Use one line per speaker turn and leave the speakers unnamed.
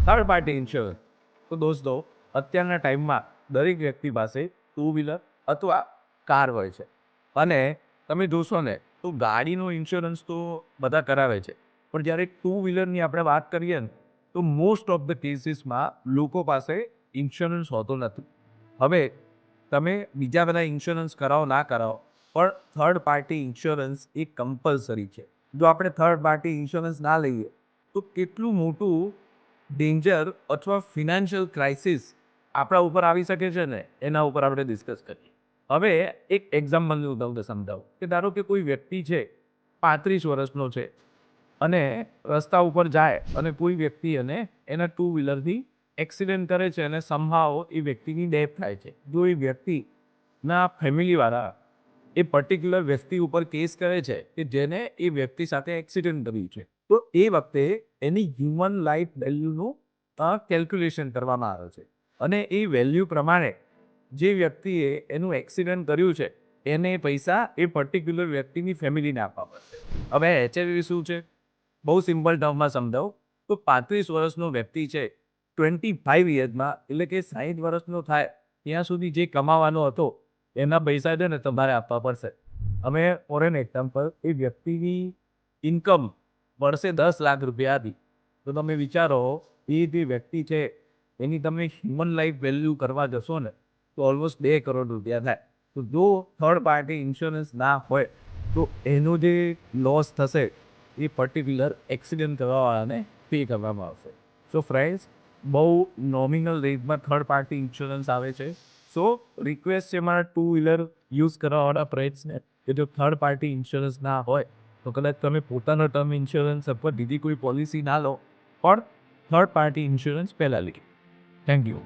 Third party insurance. તો દોસ્તો, અત્યારના ટાઈમમાં દરેક વ્યક્તિ પાસે ટુ વ્હીલર અથવા કાર હોય છે. અને તમે જોશો ને તો ગાડીનો ઇન્સ્યોરન્સ તો બધા કરાવે છે, પણ જ્યારે ટુ વ્હીલરની આપણે વાત કરીએ ને તો મોસ્ટ ઓફ ધ કેસીસમાં લોકો પાસે ઇન્સ્યોરન્સ હોતો નથી. હવે તમે બીજા બધા ઇન્સ્યોરન્સ કરાવો ના કરાવો, પણ થર્ડ પાર્ટી ઇન્સ્યોરન્સ એ કમ્પલસરી છે. જો આપણે થર્ડ પાર્ટી ઇન્સ્યોરન્સ ના લઈએ તો કેટલું મોટું ડેન્જર અથવા ફિનાન્શિયલ ક્રાઇસિસ આપણા ઉપર આવી શકે છે ને, એના ઉપર આપણે ડિસ્કસ કરીએ. હવે એક એક્ઝામ્પલ હું તમને સમજાવું કે ધારો કે કોઈ વ્યક્તિ છે, 35 વર્ષનો છે, અને રસ્તા ઉપર જાય અને કોઈ વ્યક્તિ અને એના ટુ વ્હીલરથી એક્સિડન્ટ કરે છે અને સમહાવ એ વ્યક્તિની ડેથ થાય છે. જો એ વ્યક્તિના ફેમિલીવાળા એ પર્ટિક્યુલર વ્યક્તિ ઉપર કેસ કરે છે કે જેને એ વ્યક્તિ સાથે એક્સિડન્ટ કર્યું છે, તો એ વખતે એની હ્યુમન લાઈફ વેલ્યુનું કેલ્ક્યુલેશન કરવામાં આવે છે. અને એ વેલ્યુ પ્રમાણે જે વ્યક્તિએ એનું એક્સિડન્ટ કર્યું છે એને પૈસા એ પર્ટિક્યુલર વ્યક્તિની ફેમિલીને આપવા પડશે. હવે HLV શું છે? બહુ સિમ્પલ ટર્મમાં સમજાવું તો 35 વર્ષનો વ્યક્તિ છે, 25 યર્સમાં એટલે કે 60 વર્ષનો થાય ત્યાં સુધી જે કમાવાનો હતો એના પૈસા છે ને તમારે આપવા પડશે. હવે ફોર એન એક્ઝામ્પલ, એ વ્યક્તિની ઇન્કમ વર્ષે 10 લાખ રૂપિયા હતી, તો તમે વિચારો એ જે વ્યક્તિ છે એની તમે હ્યુમન લાઈફ વેલ્યુ કરવા જશો ને તો ઓલમોસ્ટ 2 કરોડ રૂપિયા થાય. તો જો થર્ડ પાર્ટી ઇન્સ્યોરન્સ ના હોય તો એનો જે લોસ થશે એ પર્ટિક્યુલર એક્સિડન્ટ કરવાવાળાને પે કરવામાં આવશે. સો ફ્રેન્ડ્સ, બહુ નોમિનલ રેટમાં થર્ડ પાર્ટી ઇન્સ્યોરન્સ આવે છે. સો રિક્વેસ્ટ છે મારા ટુ વ્હીલર યુઝ કરવાવાળા પ્રયત્ન કે જો થર્ડ પાર્ટી ઇન્સ્યોરન્સ ના હોય તો કદાચ તમે પોતાનો ટર્મ ઇન્સ્યોરન્સ અથવા બીજી કોઈ પોલિસી ના લો, પણ થર્ડ પાર્ટી ઇન્સ્યોરન્સ પહેલાં લો. Thank you.